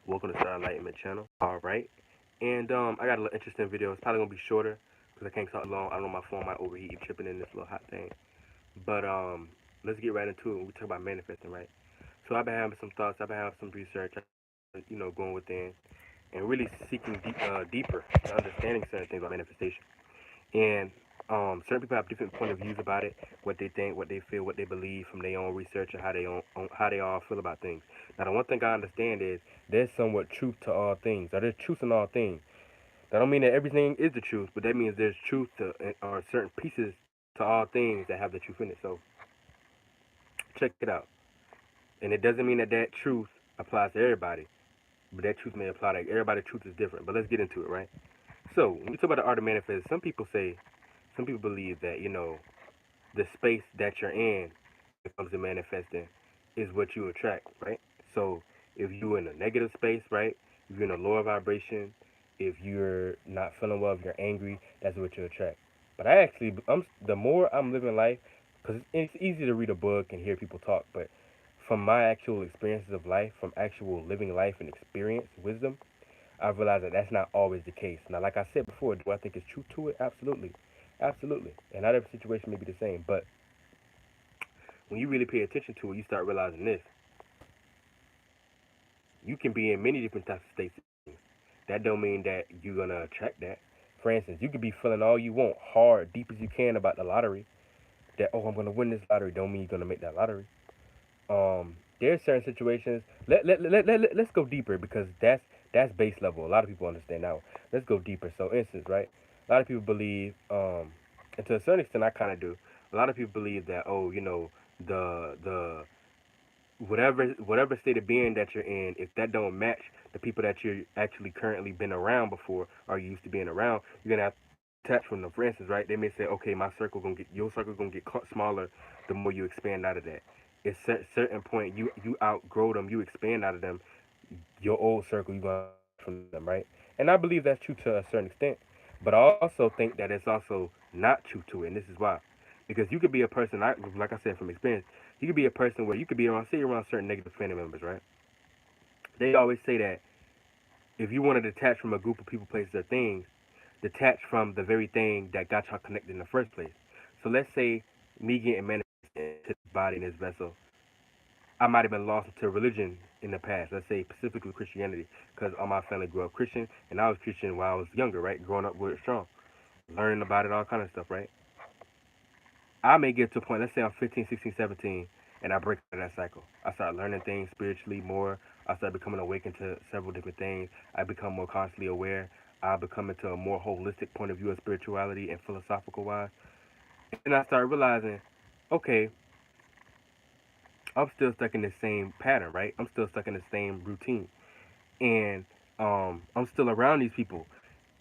Welcome to Star Enlightenment channel. All right, and I got a little interesting video. It's probably gonna be shorter because I can't talk long. I know my phone might overheat, keep tripping in this little hot thing. But let's get right into it. We talk about manifesting, right? So I've been having some thoughts. I've been having some research. Going within and really seeking deeper understanding certain things about manifestation. And certain people have different point of views about it, what they think, what they feel, what they believe from their own research, and how they all feel about things. Now, the one thing I understand is there's somewhat truth to all things. Or there's truth in all things. That don't mean that everything is the truth, but that means there's truth to or certain pieces to all things that have the truth in it. So check it out. And it doesn't mean that that truth applies to everybody, but that truth may apply to everybody. Truth is different. But let's get into it, right? So when we talk about the art of manifest, some people believe that the space that you're in when it comes to manifesting is what you attract, right? So if you're in a negative space, right? If you're in a lower vibration, if you're not feeling well, if you're angry, that's what you attract. But the more I'm living life, because it's easy to read a book and hear people talk, but from my actual experiences of life, from actual living life and experience, wisdom, I've realized that that's not always the case. Now, like I said before, do I think it's truth to it? Absolutely. Absolutely. And not every situation may be the same. But when you really pay attention to it, you start realizing this. You can be in many different types of states. That don't mean that you're going to attract that. For instance, you could be feeling all you want, hard, deep as you can about the lottery. That, oh, I'm going to win this lottery. Don't mean you're going to make that lottery. There's certain situations. Let's go deeper because that's base level. A lot of people understand now. Let's go deeper. So, instance, right? A lot of people believe, and to a certain extent, I kind of do. A lot of people believe that, oh, the whatever state of being that you're in, if that don't match the people that you're actually currently been around before or you used to being around, you're gonna have to detach from them. For instance, right? They may say, okay, your circle gonna get smaller the more you expand out of that. At certain point, you outgrow them, you expand out of them. Your old circle, you gonna from them, right? And I believe that's true to a certain extent. But I also think that it's also not true to it, and this is why. Because you could be a person, like I said from experience, you could be a person where you could be around, say, around certain negative family members, right? They always say that if you want to detach from a group of people, places, or things, detach from the very thing that got y'all connected in the first place. So let's say me getting manifested into this body in this vessel, I might have been lost into religion in the past. Let's say specifically Christianity, because all my family grew up Christian, and I was Christian while I was younger, right? Growing up with it strong, learning about it, all kind of stuff, right? I may get to a point, let's say I'm 15, 16, 17, and I break out of that cycle. I start learning things spiritually more. I start becoming awakened to several different things. I become more constantly aware. I become into a more holistic point of view of spirituality and philosophical wise. And then I start realizing, okay, I'm still stuck in the same pattern, right? I'm still stuck in the same routine. And I'm still around these people.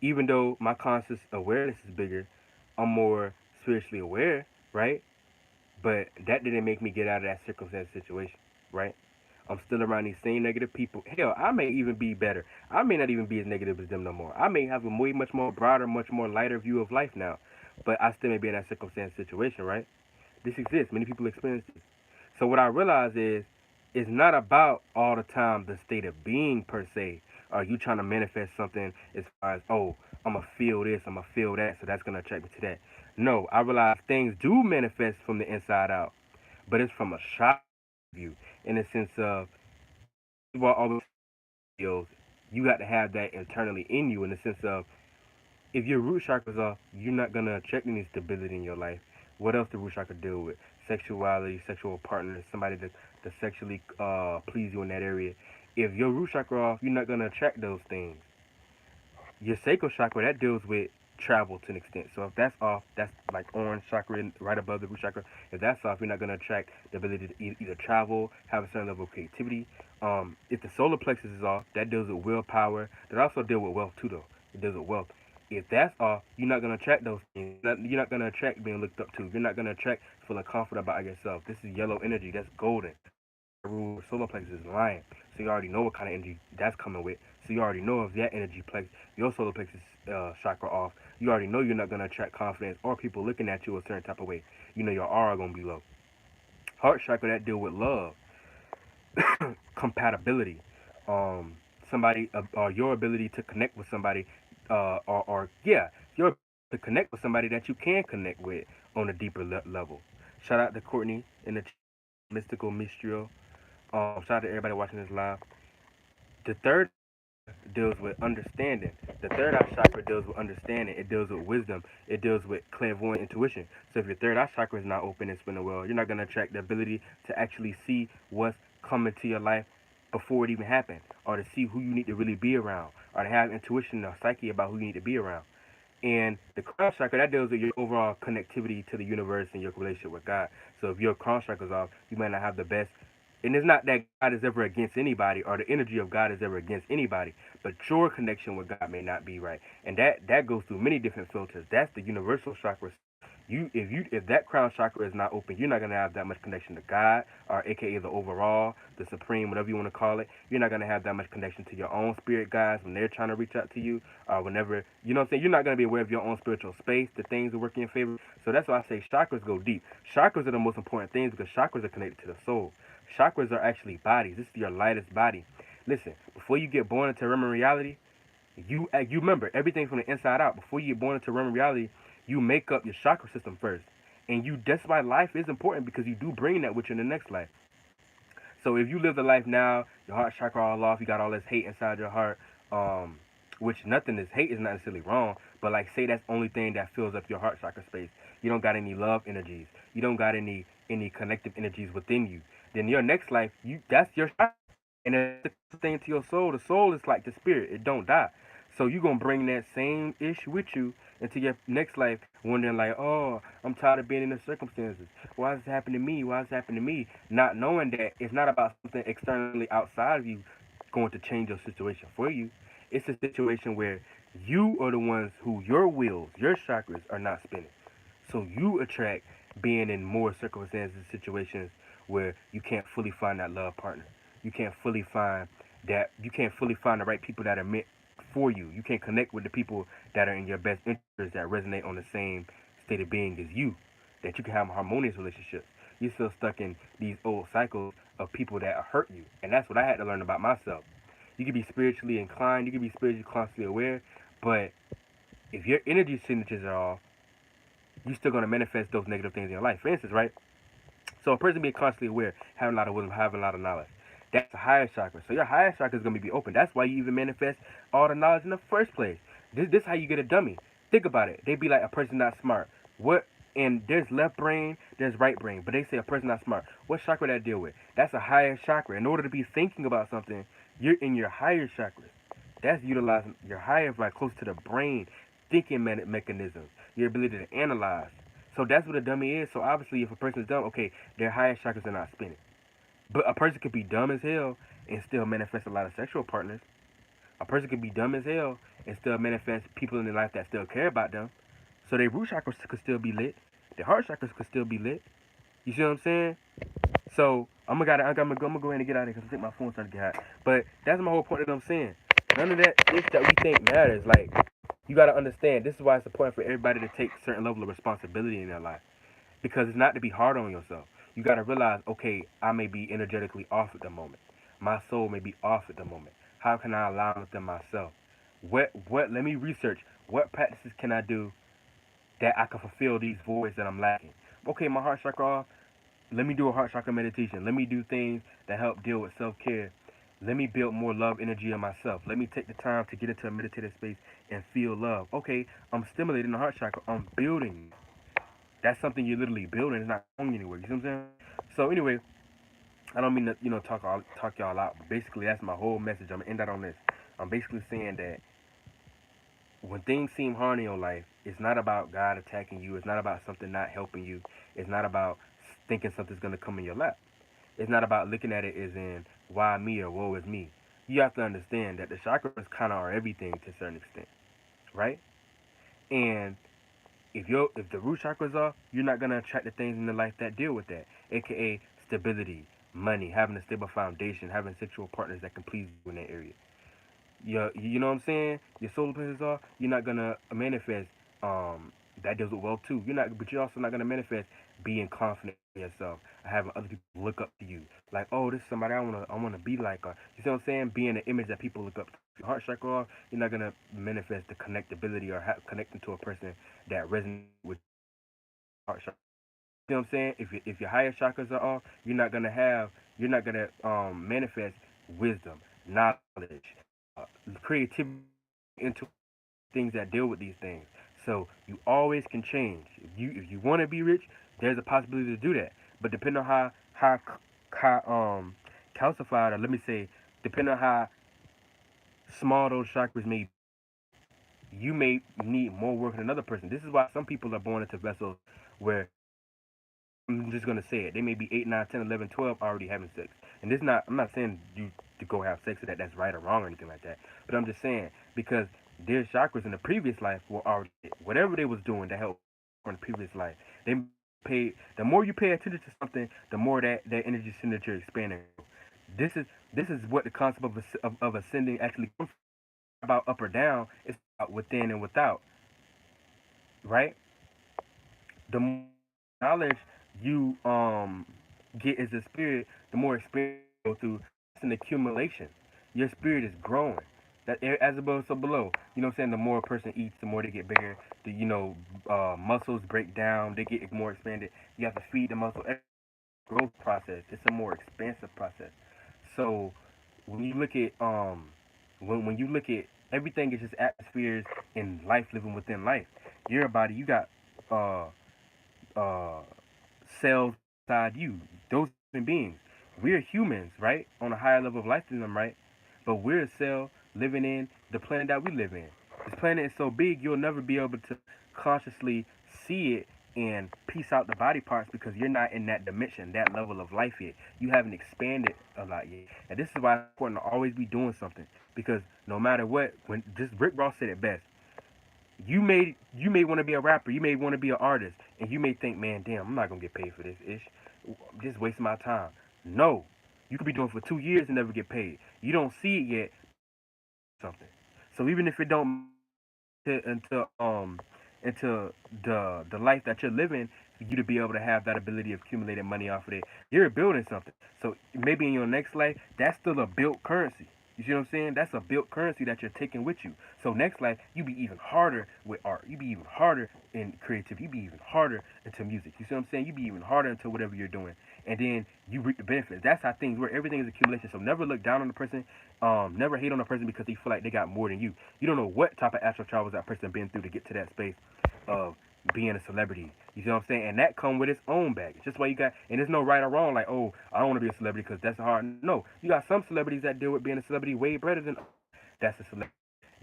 Even though my conscious awareness is bigger, I'm more spiritually aware, right? But that didn't make me get out of that circumstance situation, right? I'm still around these same negative people. Hell, I may even be better. I may not even be as negative as them no more. I may have a way much more broader, much more lighter view of life now. But I still may be in that circumstance situation, right? This exists. Many people experience this. So what I realize is it's not about all the time the state of being per se. Are you trying to manifest something as far as, oh, I'm gonna feel this, I'm gonna feel that, so that's gonna attract me to that. No, I realize things do manifest from the inside out, but it's from a shock view in the sense of well, all those skills, you got to have that internally in you in the sense of if your root chakra's off, you're not gonna attract any stability in your life. What else the root chakra deal with? Sexuality, sexual partners, somebody that sexually please you in that area. If your root chakra off, you're not gonna attract those things. Your sacral chakra that deals with travel to an extent. So if that's off, that's like orange chakra right above the root chakra. If that's off, you're not gonna attract the ability to either travel, have a certain level of creativity. If the solar plexus is off, that deals with willpower. That also deals with wealth too, though. It deals with wealth. If that's off, you're not gonna attract those things. You're not gonna attract being looked up to. You're not gonna attract feeling confident about yourself. This is yellow energy. That's golden. Rule solar plexus is lion. So you already know what kind of energy that's coming with. So you already know if that energy plex, your solar plexus chakra off, you already know you're not gonna attract confidence or people looking at you a certain type of way. You know your aura gonna be low. Heart chakra that deal with love, compatibility. Um, somebody, or your ability to connect with somebody, or yeah, your ability to connect with somebody that you can connect with on a deeper level. Shout out to Courtney in the mystical mystical. Shout out to everybody watching this live. The third deals with understanding. The third eye chakra deals with understanding. It deals with wisdom. It deals with clairvoyant intuition. So if your third eye chakra is not open and spinning well, you're not gonna attract the ability to actually see what's coming to your life before it even happened, or to see who you need to really be around, or to have intuition or psyche about who you need to be around. And the crown chakra, that deals with your overall connectivity to the universe and your relationship with God. So if your crown chakra is off, you might not have the best. And it's not that God is ever against anybody, or the energy of God is ever against anybody, but your connection with God may not be right. And that goes through many different filters. That's the universal chakra. If that crown chakra is not open, you're not gonna have that much connection to God, or AKA the overall, the supreme, whatever you want to call it. You're not gonna have that much connection to your own spirit guides when they're trying to reach out to you, or whenever, you know what I'm saying. You're not gonna be aware of your own spiritual space, the things that work in your favor. So that's why I say chakras go deep. Chakras are the most important things because chakras are connected to the soul. Chakras are actually bodies. This is your lightest body. Listen, before you get born into realm reality, you remember everything from the inside out. Before you get born into realm reality, you make up your chakra system first, and that's why life is important, because you do bring that with you in the next life. So if you live the life now, your heart chakra all off, you got all this hate inside your heart, um, which nothing is hate is not necessarily wrong, but like say that's the only thing that fills up your heart chakra space. You don't got any love energies. You don't got any connective energies within you. Then your next life, that's your chakra. And that's the thing to your soul. The soul is like the spirit; it don't die. So you gonna bring that same ish with you into your next life, wondering like, oh, I'm tired of being in the circumstances. Why does this happen to me? Why does this happen to me? Not knowing that it's not about something externally outside of you going to change your situation for you. It's a situation where you are the ones who your wheels, your chakras are not spinning. So you attract being in more circumstances, situations where you can't fully find that love partner. You can't fully find the right people that are meant for you. You can't connect with the people that are in your best interest, that resonate on the same state of being as you. That you can have harmonious relationships. You're still stuck in these old cycles of people that hurt you. And that's what I had to learn about myself. You can be spiritually inclined, you can be spiritually constantly aware, but if your energy signatures are off, you're still gonna manifest those negative things in your life. For instance, right? So a person being constantly aware, having a lot of wisdom, having a lot of knowledge. That's the highest chakra. So your highest chakra is gonna be open. That's why you even manifest all the knowledge in the first place. This is how you get a dummy. Think about it. They be like, a person not smart. What? And there's left brain, there's right brain, but they say a person not smart. What chakra that deal with? That's a higher chakra. In order to be thinking about something, you're in your higher chakras. That's utilizing your higher, like close to the brain, thinking mechanisms, your ability to analyze. So that's what a dummy is. So obviously, if a person's dumb, okay, their highest chakras are not spinning. But a person could be dumb as hell and still manifest a lot of sexual partners. A person could be dumb as hell and still manifest people in their life that still care about them. So their root chakras could still be lit. Their heart chakras could still be lit. You see what I'm saying? So I'm gonna go ahead and get out of here because I think my phone's starting to get hot. But that's my whole point that I'm saying. None of that ish that we think matters. Like, you gotta understand. This is why it's important for everybody to take a certain level of responsibility in their life, because it's not to be hard on yourself. You got to realize, okay, I may be energetically off at the moment. My soul may be off at the moment. How can I align within myself? Let me research. What practices can I do that I can fulfill these voids that I'm lacking? Okay, my heart chakra off. Let me do a heart chakra meditation. Let me do things that help deal with self-care. Let me build more love energy in myself. Let me take the time to get into a meditative space and feel love. Okay, I'm stimulating the heart chakra. I'm building. That's something you're literally building. It's not going anywhere. You see what I'm saying? So anyway, I don't mean to talk y'all out. But basically, that's my whole message. I'm gonna end that on this. I'm basically saying that when things seem hard in your life, it's not about God attacking you. It's not about something not helping you. It's not about thinking something's gonna come in your lap. It's not about looking at it as in why me or woe is me. You have to understand that the chakras kind of are everything to a certain extent, right? And if the root chakras off, you're not gonna attract the things in the life that deal with that, aka stability, money, having a stable foundation, having sexual partners that can please you in that area. You know what I'm saying? Your solar plexus off, you're not gonna manifest that deals with wealth too. But you're also not gonna manifest being confident in yourself, having other people look up to you, like, oh, this is somebody I wanna be like, or you see what I'm saying? Being an image that people look up to. If your heart chakra off, you're not gonna manifest the connectability or connecting to a person that resonates with your heart chakra. You know what I'm saying? If your higher chakras are off, you're not gonna manifest wisdom, knowledge, creativity into things that deal with these things. So you always can change. If you want to be rich, there's a possibility to do that. But depending on how calcified, or let me say, depending on how small those chakras may be, you may need more work than another person. This is why some people are born into vessels where, I'm just gonna say it, they may be 8, 9, 10, 11, 12 already having sex. And this not I'm not saying you to go have sex, so that's right or wrong or anything like that. But I'm just saying because their chakras in the previous life were already whatever they was doing to help from the previous life. They pay the more you pay attention to something, the more that energy signature expanding. This is what the concept of ascending actually comes from. About up or down. It's about within and without, right? The more knowledge you get as a spirit, the more experience you go through. It's an accumulation. Your spirit is growing. That as above, so below. You know what I'm saying? The more a person eats, the more they get bigger. The muscles break down. They get more expanded. You have to feed the muscle. Every growth process. It's a more expansive process. So when you look at when you look at everything is just atmospheres and life living within life. Your body, you got uh uh, cells inside you. Those human beings. We're humans, right? On a higher level of life than them, right? But we're a cell living in the planet that we live in. This planet is so big, you'll never be able to consciously see it and piece out the body parts because you're not in that dimension, that level of life yet. You haven't expanded a lot yet. And this is why it's important to always be doing something. Because no matter what, when just Rick Ross said it best, you may want to be a rapper, you may want to be an artist, and you may think, man, damn, I'm not gonna get paid for this ish. I'm just wasting my time. No, you could be doing it for 2 years and never get paid. You don't see it yet, something. So even if it don't into the life that you're living, for you to be able to have that ability of accumulating money off of it, you're building something. So maybe in your next life, that's still a built currency. You see what I'm saying? That's a built currency that you're taking with you. So next life, you be even harder with art. You be even harder in creativity. You be even harder into music. You see what I'm saying? You be even harder into whatever you're doing, and then you reap the benefits. That's how things work. Everything is accumulation. So never look down on the person. Never hate on a person because they feel like they got more than you. You don't know what type of astral travels that person been through to get to that space of being a celebrity. You see what I'm saying? And that come with its own baggage. Just why you got, and there's no right or wrong. Like, oh, I don't want to be a celebrity because that's hard. No, you got some celebrities that deal with being a celebrity way better than that's a celebrity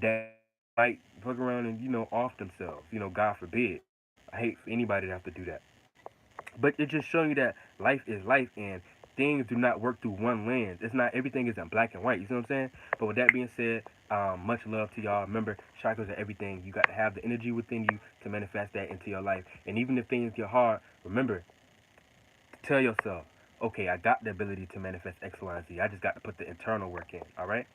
that might fuck around and off themselves. God forbid. I hate for anybody to have to do that. But it's just showing you that life is life and things do not work through one lens. It's not everything is in black and white. You see what I'm saying? But with that being said, much love to y'all. Remember, chakras are everything. You got to have the energy within you to manifest that into your life. And even if things get hard, remember, tell yourself, okay, I got the ability to manifest X, Y, and Z. I just got to put the internal work in. All right?